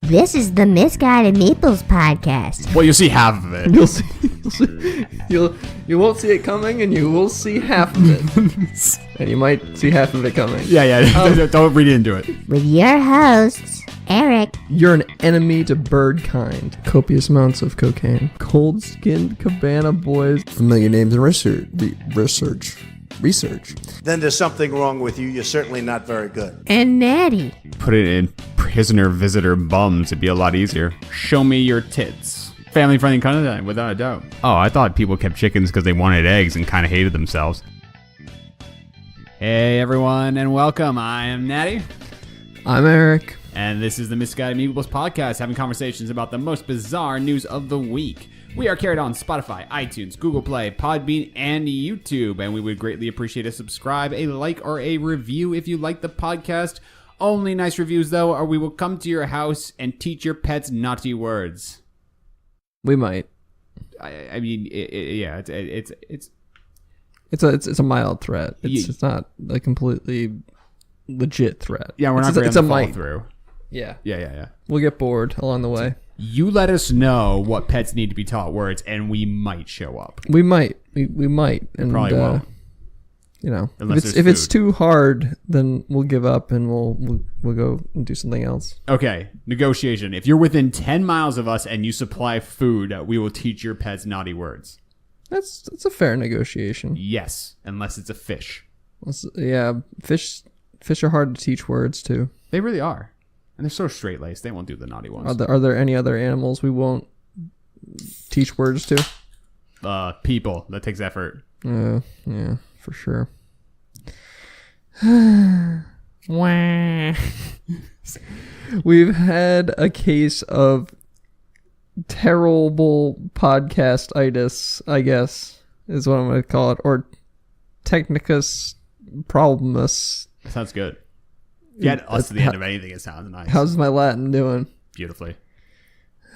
This is the Misguided Meeples podcast. Well, you'll see half of it. You'll see. You won't see it coming, and you will see half of it, and you might see half of it coming. Yeah. Don't read into it. With your hosts, Erik. You're an enemy to bird kind. Copious amounts of cocaine. Cold-skinned cabana boys. A million names in research. Then there's something wrong with you. You're certainly not very good. And Natty. Put it in prisoner visitor bums. It'd be a lot easier. Show me your tits. Family-friendly content, without a doubt. Oh, I thought people kept chickens because they wanted eggs and kind of hated themselves. Hey, everyone, and welcome. I am Natty. I'm Erik. And this is the Misguided Meeples podcast, having conversations about the most bizarre news of the week. We are carried on Spotify, iTunes, Google Play, Podbean, and YouTube. And we would greatly appreciate a subscribe, a like, or a review if you like the podcast. Only nice reviews, though, or we will come to your house and teach your pets naughty words. We might. I mean, it's It's a mild threat. It's not a completely legit threat. Yeah, we're not going to follow through. Yeah. Yeah. We'll get bored along the way. You let us know what pets need to be taught words, and we might show up. We might. We might. And probably won't. You know, Unless if it's too hard, then we'll give up and we'll go and do something else. Okay, negotiation. If you're within 10 miles of us and you supply food, we will teach your pets naughty words. That's a fair negotiation. Yes, unless it's a fish. Yeah, fish are hard to teach words to. They really are. And they're so straight-laced, they won't do the naughty ones. Are there any other animals we won't teach words to? People. That takes effort. Yeah, for sure. We've had a case of terrible podcast-itis, I guess, is what I'm going to call it, or technicus problemus. That sounds good. Get us to the end of anything, it sounds nice. How's my Latin doing? Beautifully.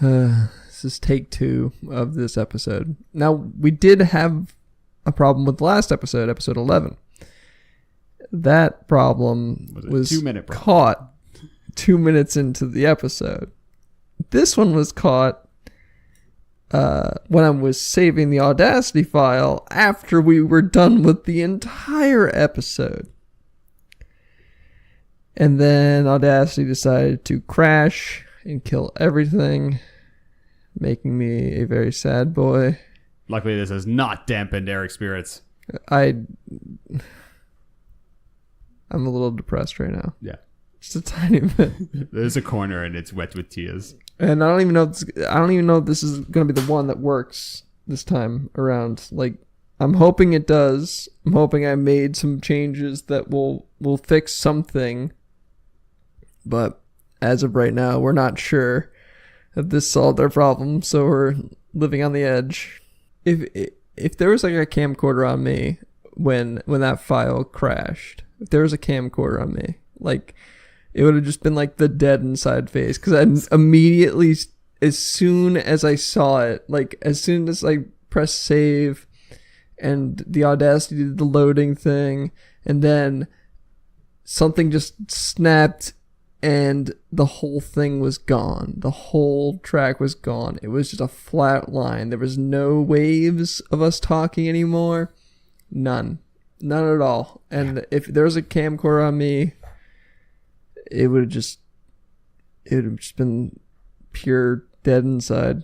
This is take 2 of this episode. Now, we did have a problem with the last episode 11. That problem was 2-minute problem. Caught 2 minutes into the episode. This one was caught when I was saving the Audacity file after we were done with the entire episode. And then Audacity decided to crash and kill everything, making me a very sad boy. Luckily, this has not dampened Erik's spirits. I'm a little depressed right now. Yeah. Just a tiny bit. There's a corner and it's wet with tears. And I don't even know if this is going to be the one that works this time around. Like, I'm hoping it does. I'm hoping I made some changes that will fix something. But as of right now, we're not sure if this solved our problem, so we're living on the edge. If there was like a camcorder on me when that file crashed, if there was a camcorder on me, like, it would have just been like the dead inside face, because I immediately, as soon as I saw it, like as soon as I pressed save and the Audacity did the loading thing, and then something just snapped and the whole thing was gone. The whole track was gone. It was just a flat line. There was no waves of us talking anymore. None at all. And if there was a camcorder on me, it would have just been pure dead inside.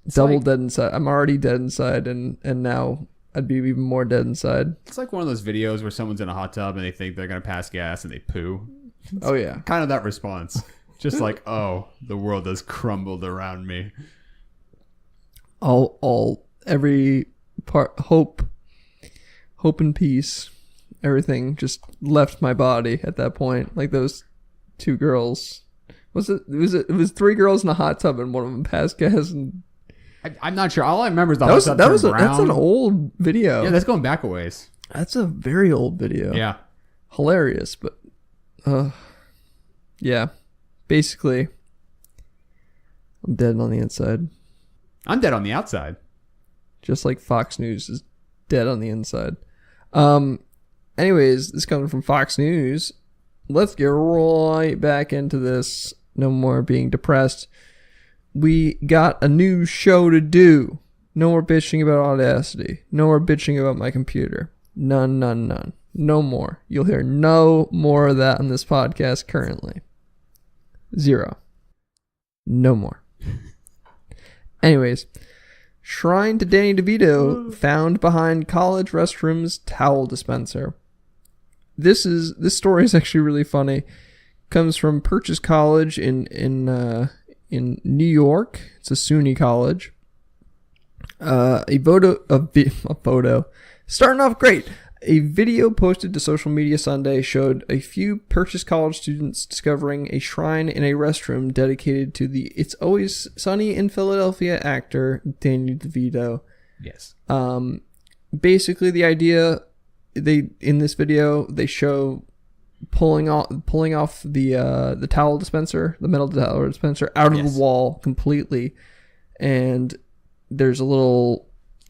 Double dead inside. I'm already dead inside, and now I'd be even more dead inside. It's like one of those videos where someone's in a hot tub and they think they're going to pass gas and they poo. Oh, yeah. Kind of that response. Just like, oh, the world has crumbled around me. Every part, hope and peace, everything just left my body at that point. Like those 2 girls. It was 3 girls in a hot tub and one of them passed gas. And I'm not sure. All I remember is the hot tub turned brown. That's an old video. Yeah, that's going back a ways. That's a very old video. Yeah. Hilarious, but yeah. Basically, I'm dead on the inside. I'm dead on the outside. Just like Fox News is dead on the inside. Anyways, this coming from Fox News. Let's get right back into this. No more being depressed. We got a new show to do. No more bitching about Audacity. No more bitching about my computer. None. No more. You'll hear no more of that on this podcast currently. 0. No more. Anyways, shrine to Danny DeVito found behind college restrooms towel dispenser. This story is actually really funny. Comes from Purchase College in New York. It's a SUNY college. A photo. Starting off great. A video posted to social media Sunday showed a few Purchase College students discovering a shrine in a restroom dedicated to the It's Always Sunny in Philadelphia actor Danny DeVito. Yes. Basically, the idea in this video they show pulling off the towel dispenser, the metal towel dispenser, out of the wall completely, and there's a little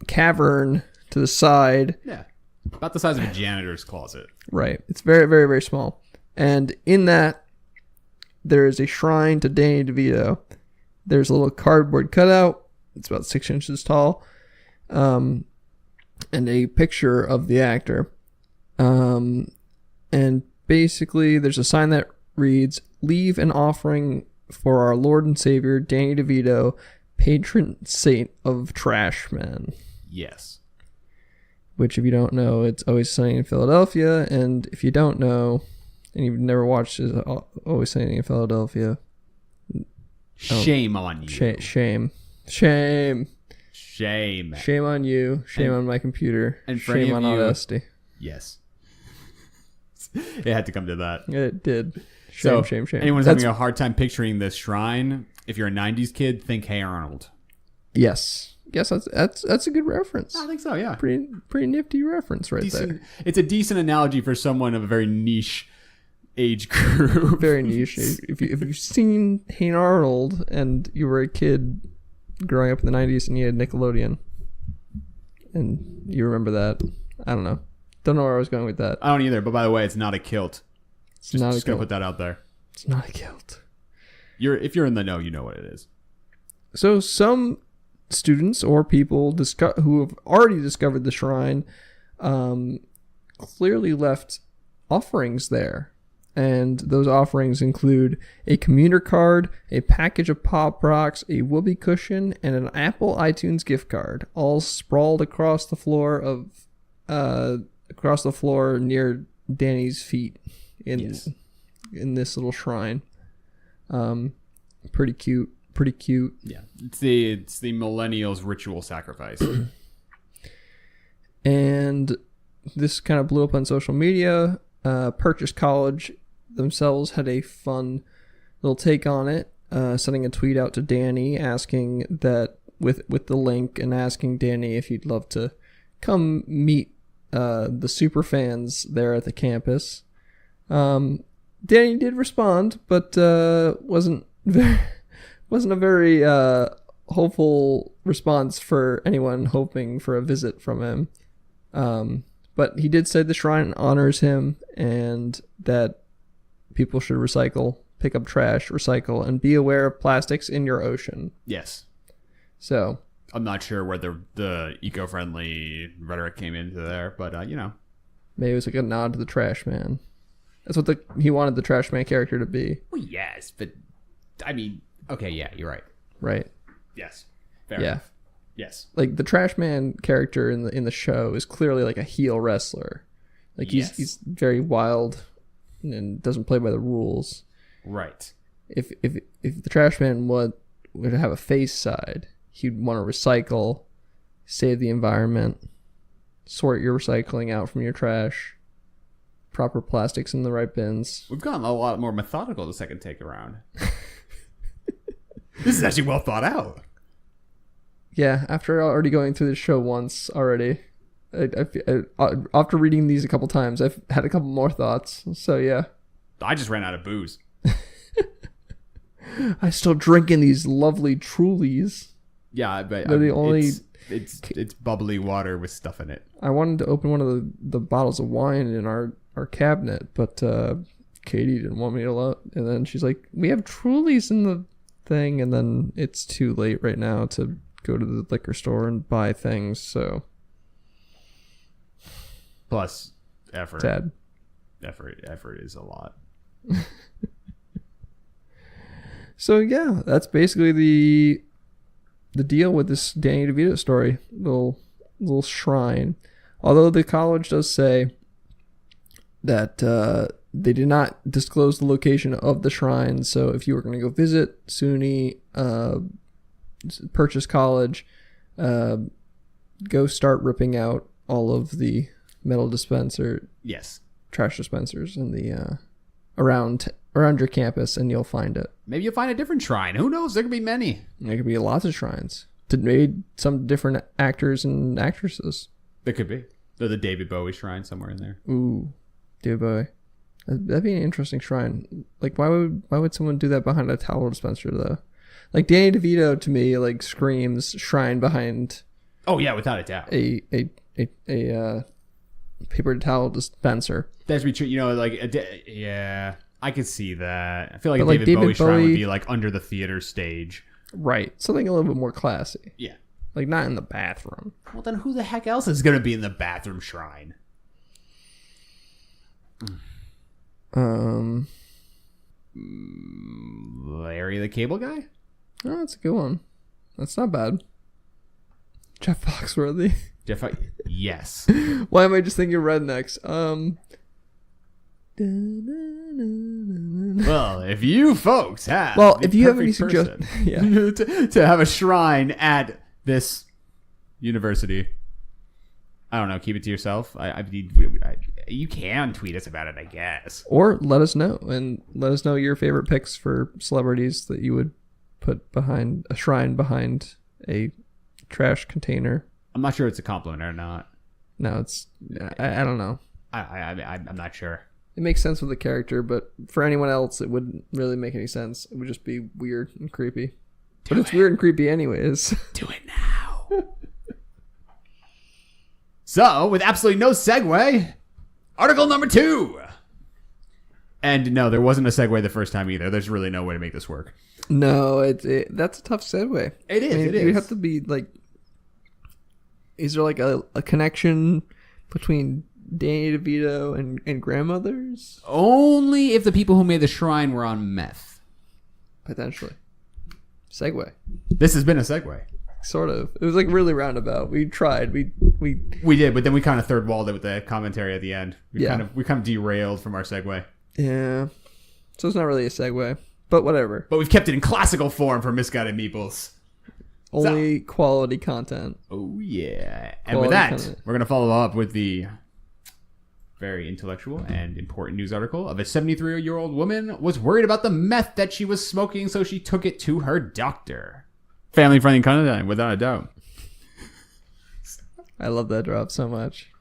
cavern to the side. Yeah. About the size of a janitor's closet. Right. It's very, very, very small. And in that, there is a shrine to Danny DeVito. There's a little cardboard cutout. It's about 6 inches tall. And a picture of the actor. And basically, there's a sign that reads, "Leave an offering for our Lord and Savior, Danny DeVito, patron saint of trash men." Yes. Which, if you don't know, It's Always Sunny in Philadelphia. And if you don't know, and you've never watched It's Always Sunny in Philadelphia, Shame on you. Shame on you. Shame on my computer. And for shame any on of you- Audacity. Yes. It had to come to that. It did. Shame. Anyone's having a hard time picturing this shrine, if you're a 90s kid, think Hey Arnold. Yes, that's a good reference. I think so, yeah. Pretty nifty reference there. It's a decent analogy for someone of a very niche age group. Very niche. If you've seen Hey Arnold and you were a kid growing up in the 90s and you had Nickelodeon and you remember that, I don't know where I was going with that. I don't either, but by the way, it's not a kilt. Just gonna put that out there. It's not a kilt. If you're in the know, you know what it is. So some students or people who have already discovered the shrine clearly left offerings there. And those offerings include a commuter card, a package of Pop Rocks, a whoopee cushion, and an Apple iTunes gift card, all sprawled across the floor near Danny's feet in this little shrine. Pretty cute. Yeah, it's the millennials ritual sacrifice. And this kind of blew up on social media. Purchase College themselves had a fun little take on it, sending a tweet out to Danny asking that with the link and asking Danny if he'd love to come meet the super fans there at the campus. Danny did respond, but wasn't a very hopeful response for anyone hoping for a visit from him. But he did say the shrine honors him and that people should recycle, pick up trash, recycle, and be aware of plastics in your ocean. Yes. So I'm not sure where the eco-friendly rhetoric came into there, but maybe it was like a nod to the trash man. That's what he wanted the trash man character to be. Well, yes, but I mean, okay, yeah, you're right. Right. Yes. Fair enough. Yes. Like the trash man character in the show is clearly like a heel wrestler. Like he's very wild and doesn't play by the rules. Right. If the trash man would have a face side, he'd want to recycle, save the environment, sort your recycling out from your trash, proper plastics in the right bins. We've gotten a lot more methodical the second take around. This is actually well thought out. Yeah, after already going through the show once already, after reading these a couple times, I've had a couple more thoughts. So yeah, I just ran out of booze. I still drinking these lovely Trulies. Yeah, but they're the only. It's bubbly water with stuff in it. I wanted to open one of the bottles of wine in our cabinet, but Katie didn't want me to lot. And then she's like, we have Trulies in the thing. And then it's too late right now to go to the liquor store and buy things. So. Plus effort. Sad. Effort is a lot. So yeah, that's basically the deal with this Danny DeVito story. Little shrine. Although the college does say that they did not disclose the location of the shrine. So if you were going to go visit SUNY Purchase College, go start ripping out all of the metal Yes. trash dispensers in the around your campus, and you'll find it. Maybe you'll find a different shrine. Who knows? There could be many. There could be lots of shrines to maybe some different actors and actresses. There could be. There's the David Bowie shrine somewhere in there. Ooh, David Bowie. That'd be an interesting shrine. Like, why would someone do that behind a towel dispenser though? Like Danny DeVito to me like screams shrine behind. Oh yeah, without a doubt. A paper towel dispenser. That's be true. You know, like yeah, I could see that. I feel like But a like David Bowie David shrine would Bowie- be like under the theater stage. Right. Something a little bit more classy. Yeah. Like not in the bathroom. Well, then who the heck else is going to be in the bathroom shrine? Larry the Cable Guy? Oh, that's a good one. That's not bad. Jeff Foxworthy. Yes. Why am I just thinking rednecks? Well, if you folks have If you have any perfect suggestions, person to have a shrine at this university, I don't know, keep it to yourself. You can tweet us about it, I guess. or let us know your favorite picks for celebrities that you would put behind a shrine behind a trash container. I'm not sure it's a compliment or not. No, it's I don't know. I'm not sure. It makes sense with the character, but for anyone else, it wouldn't really make any sense. It would just be weird and creepy. But it's weird and creepy anyways. Do it now. So, with absolutely no segue, article number 2. And no, there wasn't a segue the first time either. There's really no way to make this work. No, that's a tough segue. It is. It You is. have to be like, is there like a connection between Danny DeVito and grandmothers? Only if the people who made the shrine were on meth. Potentially. Segue. This has been a segue. Sort of. It was like really roundabout. We tried. We We did, but then we kind of third walled it with the commentary at the end. We Yeah. kind of derailed from our segue. yeah. So it's not really a segue, but whatever. But we've kept it in classical form for Misguided Meeples. Only quality content. Oh yeah. And with Quality that, content. we're gonna follow up with the very intellectual and important news article of a 73-year-old woman was worried about the meth that she was smoking, so she took it to her doctor. Family-friendly content, without a doubt. I love that drop so much.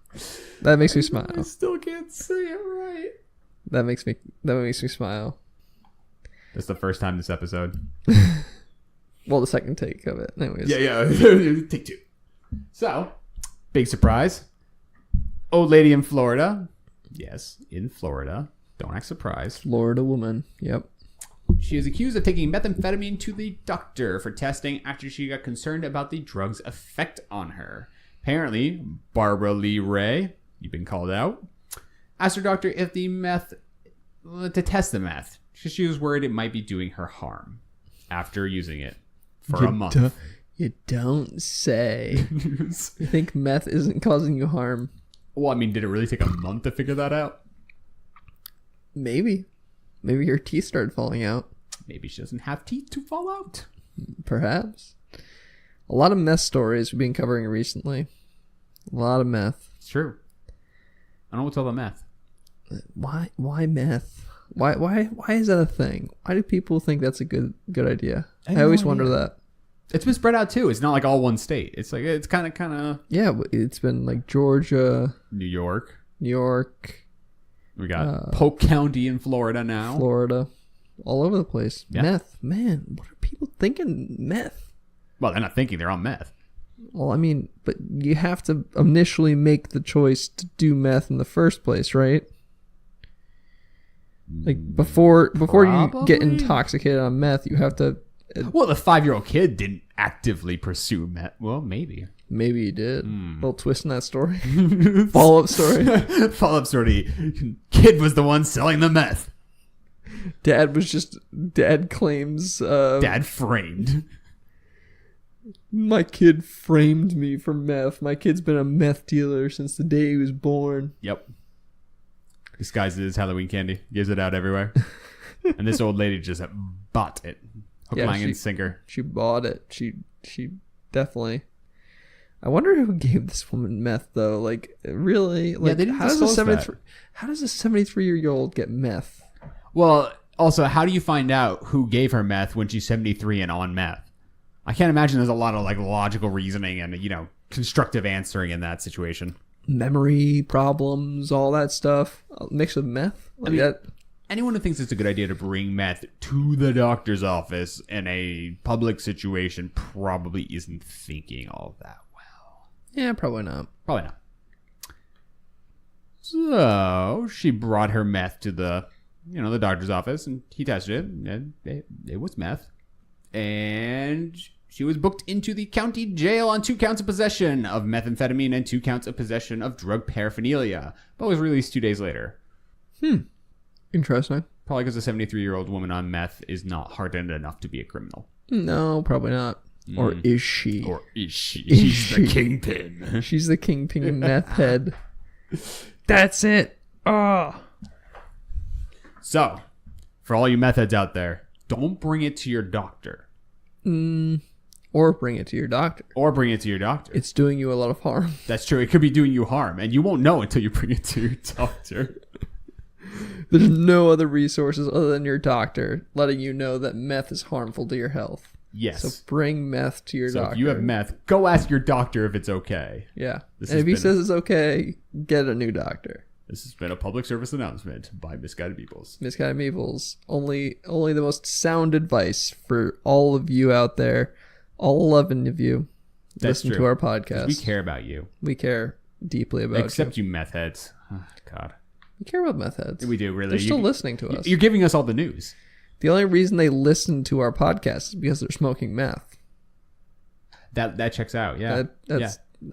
That makes me smile. Still can't say it right. That makes me smile. That's the first time this episode. Well, the second take of it. Anyways. Yeah. Take 2. So, big surprise. Old lady in Florida. Yes, in Florida. Don't act surprised. Florida woman. Yep. She is accused of taking methamphetamine to the doctor for testing after she got concerned about the drug's effect on her. Apparently, Barbara Lee Ray, you've been called out, asked her doctor if the meth, to test the meth. She was worried it might be doing her harm after using it for a month. You don't say. You think meth isn't causing you harm? Well, I mean, did it really take a month to figure that out? Maybe. Maybe your teeth started falling out. Maybe she doesn't have teeth to fall out. Perhaps. A lot of meth stories we've been covering recently. A lot of meth. It's true. I don't know what's all about meth. Why meth? Why is that a thing? Why do people think that's a good idea? I have I always no wonder idea. that. It's been spread out too. It's not like all one state. It's like it's kind of Yeah, it's been like Georgia, New York. New York, We got Polk County in Florida now. Florida, all over the place. Yeah. Meth, man, what are people thinking? Meth. Well, they're not thinking, they're on meth. Well, I mean, but you have to initially make the choice to do meth in the first place, right? Like before you get Probably. intoxicated on meth, you have to. Well, the 5-year-old kid didn't actively pursue meth. Well, maybe. Maybe you did. Little twist in that story. Follow-up story. Follow-up story. Kid was the one selling the meth. Dad claims. Dad framed. My kid framed me for meth. My kid's been a meth dealer since the day he was born. Yep. Disguised as Halloween candy. Gives it out everywhere. And this old lady just bought it. Hook, line, and sinker. She bought it. She definitely. I wonder who gave this woman meth though. Like really? Like they didn't how does disclose how does a 73-year-old get meth? Well, also, how do you find out who gave her meth when she's 73 and on meth? I can't imagine there's a lot of like logical reasoning and, constructive answering in that situation. Memory problems, all that stuff, mixed with meth. Like that. Anyone who thinks it's a good idea to bring meth to the doctor's office in a public situation probably isn't thinking all that well. Yeah, probably not. Probably not. So she brought her meth to the doctor's office, and he tested it, and it was meth. And she was booked into the county jail on 2 counts of possession of methamphetamine and 2 counts of possession of drug paraphernalia, but was released 2 days later. Interesting. Probably because a 73-year-old woman on meth is not hardened enough to be a criminal. No, probably not. Or is she? Or is she? She's the kingpin. She's the kingpin meth head. That's it. Oh. So, for all you meth heads out there, don't bring it to your doctor. Or bring it to your doctor. It's doing you a lot of harm. That's true. It could be doing you harm, and you won't know until you bring it to your doctor. There's no other resources other than your doctor letting you know that meth is harmful to your health. Yes. So bring meth to your doctor. So if you have meth, go ask your doctor if it's okay. Yeah. And if he says it's okay, get a new doctor. This has been a public service announcement by Misguided Peoples. Misguided Peoples. Only the most sound advice for all of you out there. All 11 of you. That's listen true. To our podcast. We care about you. We care deeply about you. Except you meth heads. Oh, God. We care about meth heads. We do, really. They're still listening to us. You're giving us all the news. The only reason they listen to our podcast is because they're smoking meth. That checks out, yeah.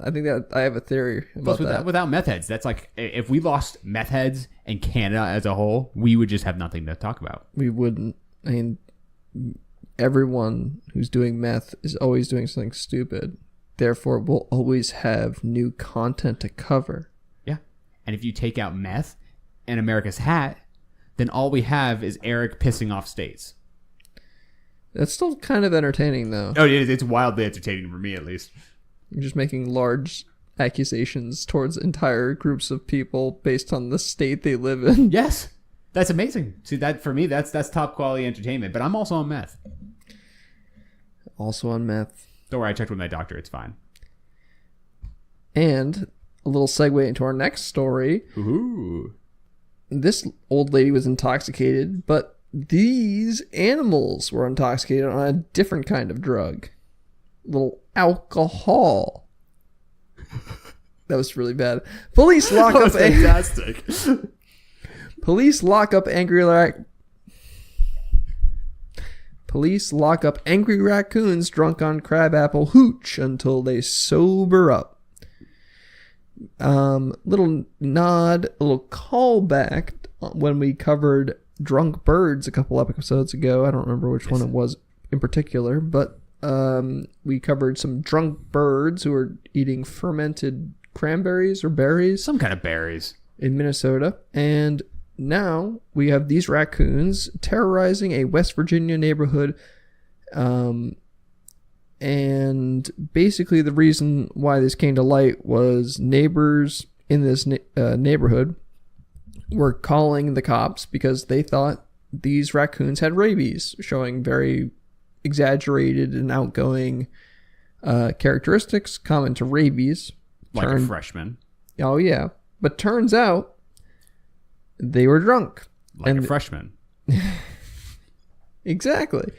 I think that I have a theory about that. Without meth heads, that's like if we lost meth heads and Canada as a whole, we would just have nothing to talk about. We wouldn't. I mean, everyone who's doing meth is always doing something stupid. Therefore, we'll always have new content to cover. Yeah. And if you take out meth and America's hat, then all we have is Erik pissing off states. That's still kind of entertaining, though. Oh, it's wildly entertaining for me, at least. You're just making large accusations towards entire groups of people based on the state they live in. Yes. That's amazing. See, that for me, that's top quality entertainment. But I'm also on meth. Also on meth. Don't worry, I checked with my doctor. It's fine. And a little segue into our next story. Ooh. This old lady was intoxicated, but these animals were intoxicated on a different kind of drug. Little alcohol. That was really bad. Police lock up fantastic. Police lock up angry raccoons drunk on crabapple hooch until they sober up. Little nod, a little callback when we covered drunk birds a couple episodes ago. I don't remember which one it was in particular, but we covered some drunk birds who were eating fermented cranberries or berries. Some kind of berries. In Minnesota. And now we have these raccoons terrorizing a West Virginia neighborhood. And basically the reason why this came to light was neighbors in this neighborhood were calling the cops because they thought these raccoons had rabies, showing very exaggerated and outgoing characteristics common to rabies. Like a freshman. Oh, yeah. But turns out they were drunk. Like a freshman. Exactly.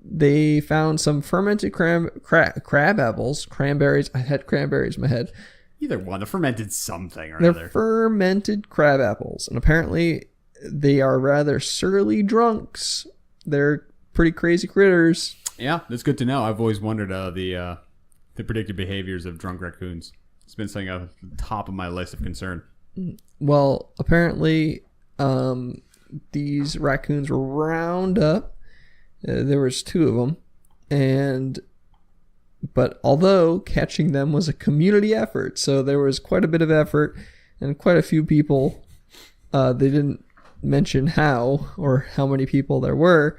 They found some fermented crab apples, cranberries. I had cranberries in my head. Either one. They're fermented something or They're another. fermented crab apples. And apparently they are rather surly drunks. They're pretty crazy critters. Yeah, that's good to know. I've always wondered the predicted behaviors of drunk raccoons. It's been something at the top of my list of concern. Well, apparently, these raccoons were round up. There was 2 of them, but although catching them was a community effort, so there was quite a bit of effort and quite a few people. They didn't mention how or how many people there were,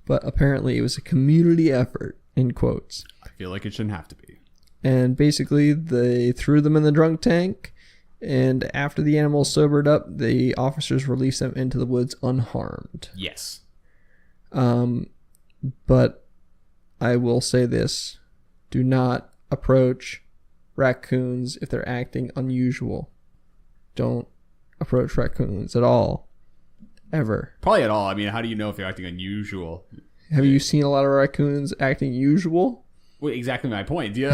but apparently it was a community effort, in quotes. I feel like it shouldn't have to be. And basically, they threw them in the drunk tank, and after the animals sobered up, the officers released them into the woods unharmed. Yes. But I will say this. Do not approach raccoons if they're acting unusual. Don't approach raccoons at all. Ever. Probably at all. I mean, how do you know if they're acting unusual? Have you seen a lot of raccoons acting usual? Well, exactly my point. Do you,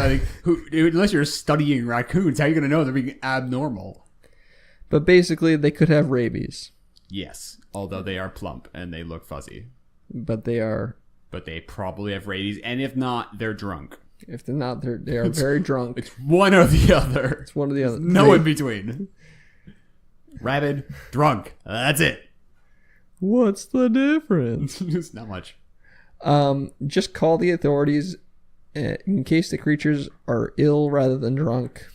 unless you're studying raccoons, how are you going to know they're being abnormal? But basically, they could have rabies. Yes, although they are plump and they look fuzzy. But they are... But they probably have rabies, and if not, they're drunk. If they're not, they are very drunk. It's one or the other. It's one or the other. No in between. Rabid, drunk. That's it. What's the difference? It's not much. Just call the authorities in case the creatures are ill rather than drunk,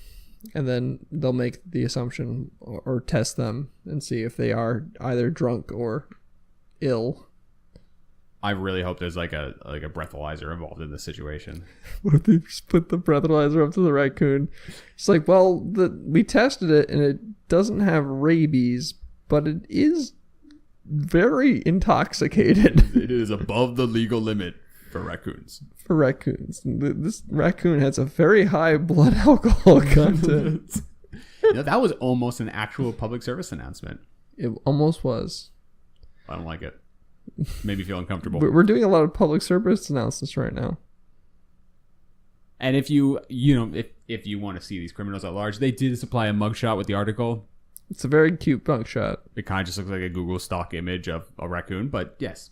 and then they'll make the assumption or test them and see if they are either drunk or ill. I really hope there's like a breathalyzer involved in this situation. What if they just put the breathalyzer up to the raccoon? It's like, well, we tested it and it doesn't have rabies, but it is very intoxicated. It is above the legal limit for raccoons. For raccoons. This raccoon has a very high blood alcohol content. That was almost an actual public service announcement. It almost was. I don't like it. Made me feel uncomfortable. We're doing a lot of public service announcements right now. And if you want to see these criminals at large, they did supply a mugshot with the article. It's a very cute mugshot. It kind of just looks like a Google stock image of a raccoon, but yes.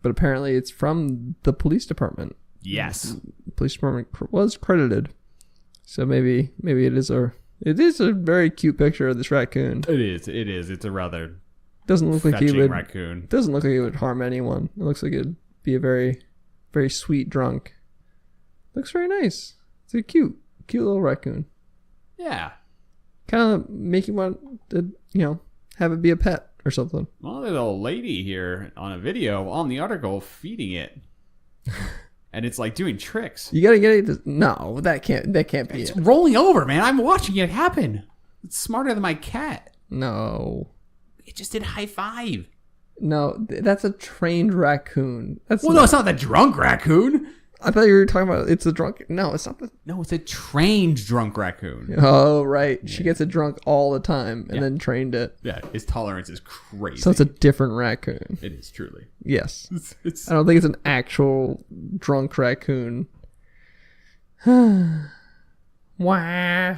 But apparently it's from the police department. Yes. The police department was credited. So maybe it is a very cute picture of this raccoon. It is. It's a rather doesn't look like he would raccoon. Doesn't look like he would harm anyone. It looks like it'd be a very, very sweet drunk. Looks very nice. It's a cute little raccoon. Yeah. Kind of make you want to, have it be a pet or something. Well, there's a lady here on a video on the article feeding it. And it's like doing tricks. You gotta get it. No, that can't be It's it. rolling over, man. I'm watching it happen. It's smarter than my cat. No. It just did high five. No, that's a trained raccoon. No, it's not the drunk raccoon. I thought you were talking about it's a drunk. No, it's not the. No, it's a trained drunk raccoon. Oh, right. Yeah. She gets it drunk all the time and then trained it. Yeah, his tolerance is crazy. So it's a different raccoon. It is, truly. Yes. I don't think it's an actual drunk raccoon. Wah.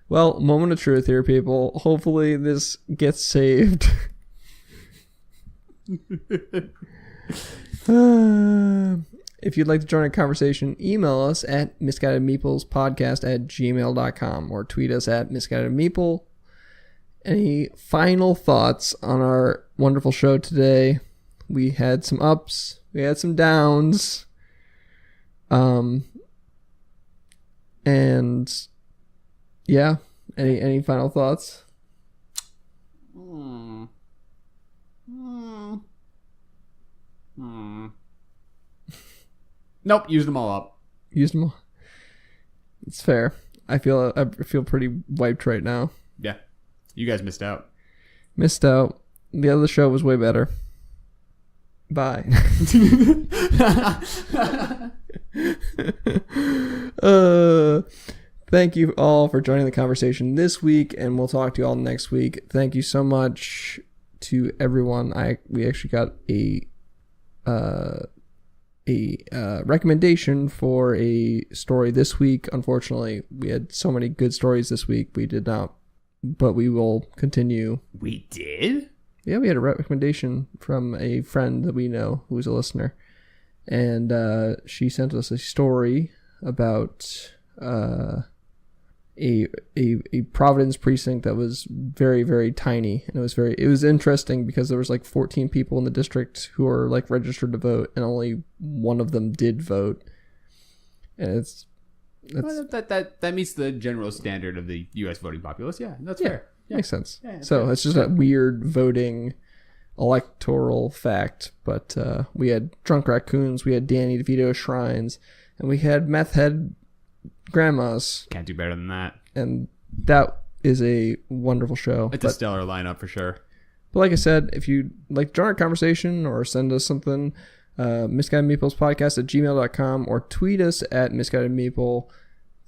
Well, moment of truth here, people. Hopefully this gets saved. If you'd like to join a conversation, email us at misguidedmeeplespodcast@gmail.com or tweet us at misguidedmeeple. Any final thoughts on our wonderful show today? We had some ups, we had some downs. And yeah, any final thoughts? Nope, used them all up. Used them all. It's fair. I feel pretty wiped right now. Yeah, you guys missed out. Missed out. The other show was way better. Bye. Thank you all for joining the conversation this week, and we'll talk to you all next week. Thank you so much to everyone. We actually got a recommendation for a story this week. Unfortunately, we had so many good stories this week. We did not, but we will continue. We did? Yeah, we had a recommendation from a friend that we know who's a listener. And she sent us a story about a Providence precinct that was very, very tiny. And it was interesting because there was like 14 people in the district who are like registered to vote, and only one of them did vote. And that meets the general standard of the U.S. voting populace. Yeah, that's fair. Yeah. Makes sense. Yeah, so it's just a weird voting electoral fact. But we had drunk raccoons, we had Danny DeVito shrines, and we had meth head grandmas. Can't do better than that. And that is a wonderful show. It's a stellar lineup for sure. But like I said, if you like join our conversation or send us something, misguidedmeeplespodcast@gmail.com or tweet us at misguidedmeeple.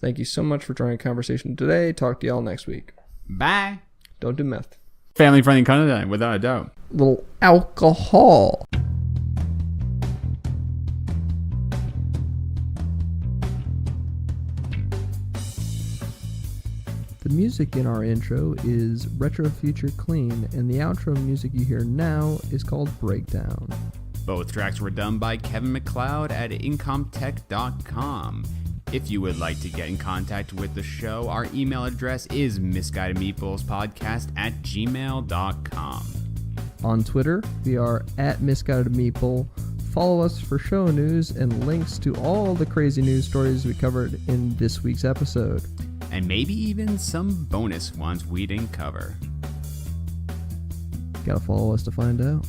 Thank you so much for joining the conversation today. Talk to y'all next week. Bye. Don't do meth. Family-friendly content, without a doubt. Little alcohol. The music in our intro is Retro Future Clean, and the outro music you hear now is called Breakdown. Both tracks were done by Kevin MacLeod at incomtech.com. If you would like to get in contact with the show, our email address is misguidedmeeplespodcast@gmail.com. On Twitter, we are at misguidedmeeple. Follow us for show news and links to all the crazy news stories we covered in this week's episode. And maybe even some bonus ones we didn't cover. Gotta follow us to find out.